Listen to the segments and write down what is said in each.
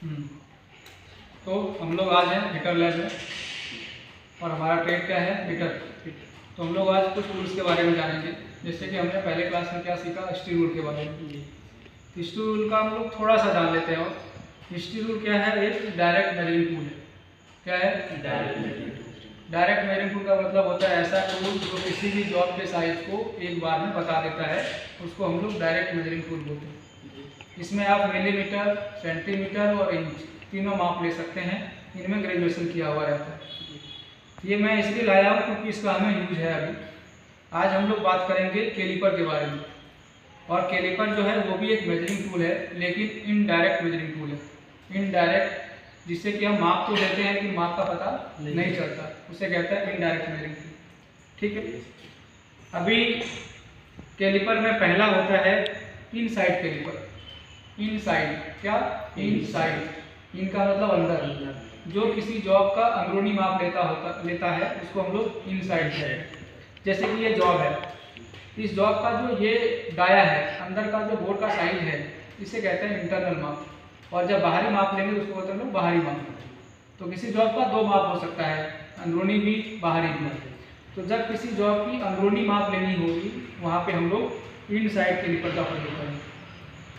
तो हम लोग आज हैं फिटर लैब में और हमारा ट्रेड क्या है फिटर। तो हम लोग आज कुछ टूल्स के बारे में जानेंगे। जैसे कि हमने पहले क्लास में क्या सीखा, स्टील रूल के बारे में। स्टील रूल का हम लोग थोड़ा सा जान लेते हैं। और स्टील रूल क्या है, एक डायरेक्ट मेजरिंग टूल है। क्या है? डायरेक्ट मेजरिंग टूल का मतलब होता है ऐसा टूल जो किसी भी जॉब के साइज को एक बार में बता देता है, उसको हम लोग डायरेक्ट मेजरिंग टूल बोलते हैं। इसमें आप मिलीमीटर, सेंटीमीटर और इंच तीनों माप ले सकते हैं। इनमें ग्रेजुएशन किया हुआ रहता है। ये मैं इसलिए लाया हूँ क्योंकि इसका हमें यूज है अभी। आज हम लोग बात करेंगे कैलिपर के बारे में। और कैलिपर जो है वो भी एक मेजरिंग टूल है, लेकिन इनडायरेक्ट मेजरिंग टूल है। इनडायरेक्ट, जिससे कि हम माप तो देते हैं लेकिन माप का पता नहीं चलता, उसे कहते हैं इनडायरेक्ट मेजरिंग टूल। ठीक है। अभी कैलिपर में पहला होता है इनसाइड कैलिपर। इनसाइड, क्या? इनसाइड। इनका मतलब अंदर। जो किसी जॉब का अंदरूनी माप लेता है उसको हम लोग इनसाइड कहते हैं। जैसे कि ये जॉब है, इस जॉब का जो ये डाया है, अंदर का जो बोर्ड का साइज है, इसे कहते हैं इंटरनल माप। और जब बाहरी माप लेंगे उसको बोलते हैं लोग बाहरी माप। तो किसी जॉब का दो माप हो सकता है, अंदरूनी भी बाहरी भी। तो जब किसी जॉब की अंदरूनी माप लेनी होगी वहाँ पे हम लोग इनसाइड कैलिपर का प्रयोग करेंगे।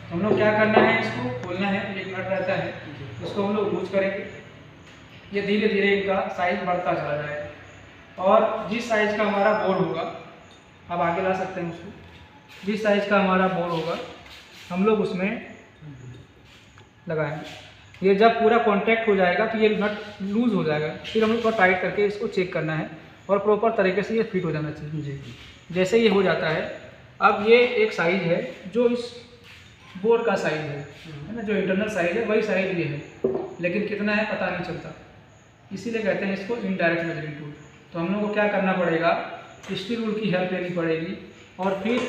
हम लोग क्या करना है, इसको खोलना है, एक नट रहता है, उसको हम लोग लूज करेंगे। ये धीरे धीरे इनका साइज बढ़ता चला जाएगा। और जिस साइज का हमारा बोर्ड होगा, आप आगे ला सकते हैं उसको, जिस साइज का हमारा बोर्ड होगा हम लोग उसमें लगाएंगे। ये जब पूरा कॉन्टैक्ट हो जाएगा तो ये नट लूज हो जाएगा। फिर हम लोग को टाइट करके इसको चेक करना है और प्रॉपर तरीके से ये फिट हो जाना चाहिए। जैसे ये हो जाता है, अब ये एक साइज है जो इस बोर्ड का साइज है ना, जो इंटरनल साइज है वही साइज ये है, लेकिन कितना है पता नहीं चलता। इसीलिए कहते हैं इसको इनडायरेक्ट मेजरिंग टूल। तो हम लोग को क्या करना पड़ेगा, स्टील रूल की हेल्प लेनी पड़ेगी और फिर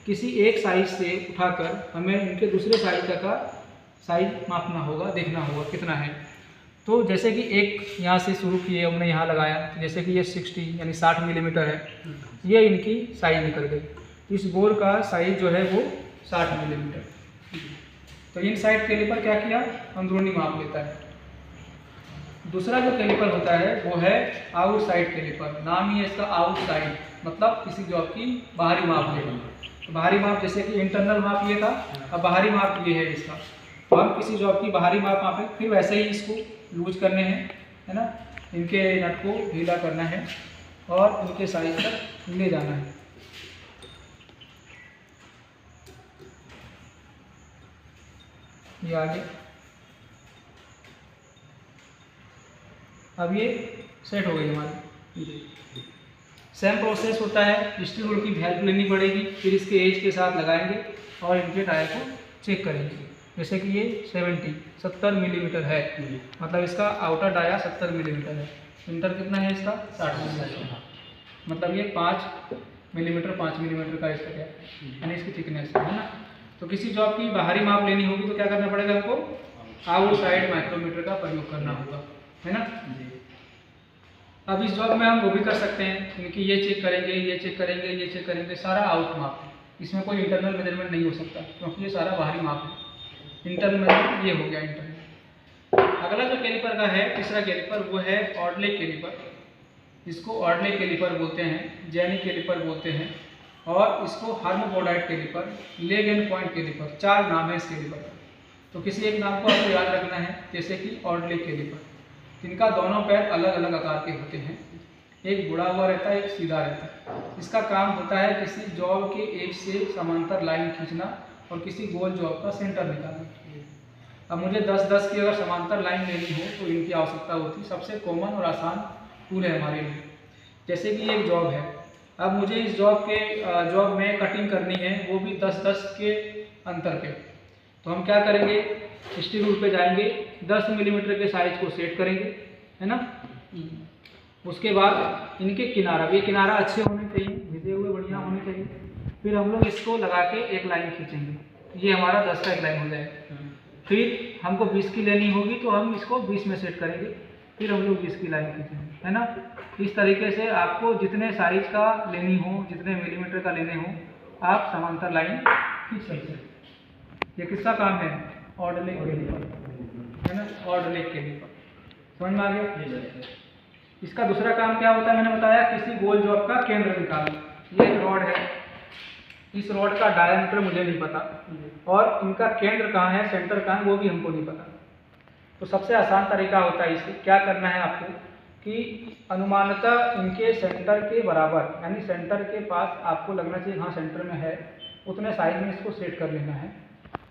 किसी एक साइज से उठाकर हमें इनके दूसरे साइज का साइज मापना होगा, देखना होगा कितना है। तो जैसे कि एक यहाँ से शुरू किए, हमने यहाँ लगाया, जैसे कि ये 60 यानी 60 मिलीमीटर है, ये इनकी साइज निकल गई। इस बोर्ड का साइज जो है वो 60 मिलीमीटर। तो इनसाइड कैलिपर क्या किया, अंदरूनी माप लेता है। दूसरा जो कैलिपर होता है वो है आउटसाइड कैलिपर। नाम ही है इसका आउटसाइड, मतलब किसी जॉब की बाहरी माप लेना। तो बाहरी माप जैसे कि इंटरनल माप ये था, अब बाहरी माप ये है इसका। तो हम किसी जॉब की बाहरी माप मापें, फिर वैसे ही इसको लूज करने हैं, है ना, इनके नट को ढीला करना है और इनके साइज तक ले जाना है। ये आगे, अब ये सेट हो गई हमारी। सेम प्रोसेस होता है, स्टील रूल की हेल्प लेनी पड़ेगी, फिर इसके एज के साथ लगाएंगे और इनके टायर को चेक करेंगे। जैसे कि ये 70 मिलीमीटर है, मतलब इसका आउटर डाया 70 मिलीमीटर है। इंटर कितना है इसका, 60 मिलीमीटर, मतलब ये 5 मिलीमीटर का इसका क्या यानी इसकी थिकनेस है ना। तो किसी जॉब की बाहरी माप लेनी होगी तो क्या करना पड़ेगा, हमको आउटसाइड माइक्रोमीटर का प्रयोग करना होगा, है ना। अब इस जॉब में हम वो भी कर सकते हैं, इनकी ये चेक करेंगे, ये चेक करेंगे, ये चेक करेंगे, सारा आउट माप है। इसमें कोई इंटरनल मेजरमेंट नहीं हो सकता क्योंकि ये सारा बाहरी माप है। इंटरनल मेजरमेंट ये हो गया इंटरनल। अगला जो कैलिपर का है, तीसरा कैलिपर, वो है ऑर्डले कैलिपर। इसको ऑर्डले कैलिपर बोलते हैं, जेनी कैलिपर बोलते हैं, और इसको hermaphrodite caliper, leg and point caliper, 4 नाम है इस कैलिपर का। तो किसी एक नाम को आपको याद रखना है, जैसे कि ऑर्डले कैलिपर। इनका दोनों पैर अलग अलग आकार के होते हैं, एक बुढ़ा हुआ रहता है, एक सीधा रहता है। इसका काम होता है किसी जॉब के एज से समांतर लाइन खींचना और किसी गोल जॉब का सेंटर निकालना। अब मुझे 10-10 की अगर समांतर लाइन लेनी हो तो इनकी आवश्यकता होती है। सबसे कॉमन और आसान टूल है हमारे लिए। जैसे कि एक जॉब है, अब मुझे इस जॉब में कटिंग करनी है, वो भी 10-10 के अंतर पे। तो हम क्या करेंगे, स्टील रूल पे जाएंगे, 10 मिलीमीटर के साइज को सेट करेंगे, है ना। उसके बाद इनके किनारा, ये किनारा अच्छे होने चाहिए, भिजे हुए बढ़िया होने चाहिए। फिर हम लोग इसको लगा के एक लाइन खींचेंगे, ये हमारा 10 का एक लाइन हो जाएगा। फिर हमको 20 की लेनी होगी तो हम इसको 20 में सेट करेंगे, फिर हम लोग 20 की लाइन खींचेंगे, है ना। इस तरीके से आपको जितने साइज का लेनी हो, जितने मिलीमीटर का लेने हो, आप समांतर लाइन खींच सकते हैं। ये किसका काम है, ऑर्डरली कैलिपर। है ना, ऑर्डर लेग कैलिपर। समझ में आ गया। इसका दूसरा काम क्या होता है, मैंने बताया किसी गोल जॉब का केंद्र निकालना। ये एक रॉड है, इस रॉड का डायमीटर मुझे नहीं पता और इनका केंद्र कहाँ है, सेंटर कहाँ है, वो भी हमको नहीं पता। तो सबसे आसान तरीका होता है इससे क्या करना है आपको कि अनुमानतः इनके सेंटर के बराबर, यानी सेंटर के पास आपको लगना चाहिए हाँ सेंटर में है, उतने साइज में इसको सेट कर लेना है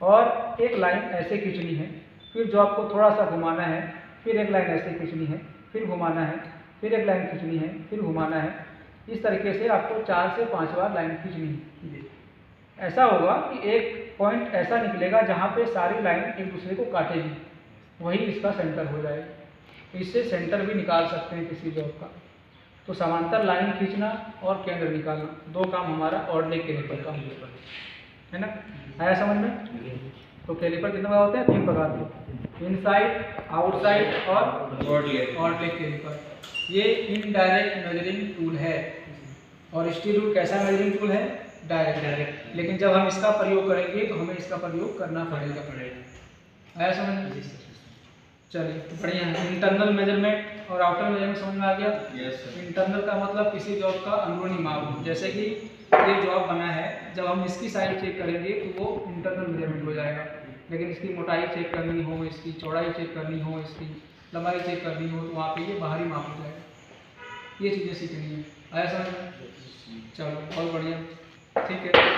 और एक लाइन ऐसे खींचनी है। फिर जो आपको थोड़ा सा घुमाना है, फिर एक लाइन ऐसे खींचनी है, फिर घुमाना है, फिर एक लाइन खींचनी है, फिर घुमाना है। इस तरीके से आपको 4 से 5 बार लाइन खींचनी है। ऐसा होगा कि एक पॉइंट ऐसा निकलेगा जहाँ पे सारी लाइन एक दूसरे को काटेगी, वही इसका सेंटर हो जाएगा। इससे सेंटर भी निकाल सकते हैं किसी जॉब का। तो समांतर लाइन खींचना और केंद्र निकालना, दो काम हमारा ऑड लेग कैलिपर का है ना। आया समझ में। तो कैलिपर कितने प्रकार होते हैं, 3 प्रकार के, इनसाइड, आउटसाइड और ऑड लेग कैलिपर। ये इनडायरेक्ट मेजरिंग टूल है और स्टील रूल कैसा मेजरिंग टूल है, डायरेक्ट। लेकिन जब हम इसका प्रयोग करेंगे तो हमें इसका प्रयोग करना पड़ेगा। आया समझ में। चलिए तो बढ़िया है। इंटरनल मेजरमेंट और आउटर मेजरमेंट समझ में आ गया। इंटरनल का मतलब किसी जॉब का अंदरूनी माप, जैसे कि ये जॉब बना है, जब हम इसकी साइज चेक करेंगे तो वो इंटरनल मेजरमेंट हो जाएगा। लेकिन इसकी मोटाई चेक करनी हो, इसकी चौड़ाई चेक करनी हो, इसकी लंबाई चेक करनी हो, तो वहाँ पे ये बाहरी माप हो जाएगा। ये चीज़ें सीखनी है। आया समझ में। चलो बहुत बढ़िया, ठीक है।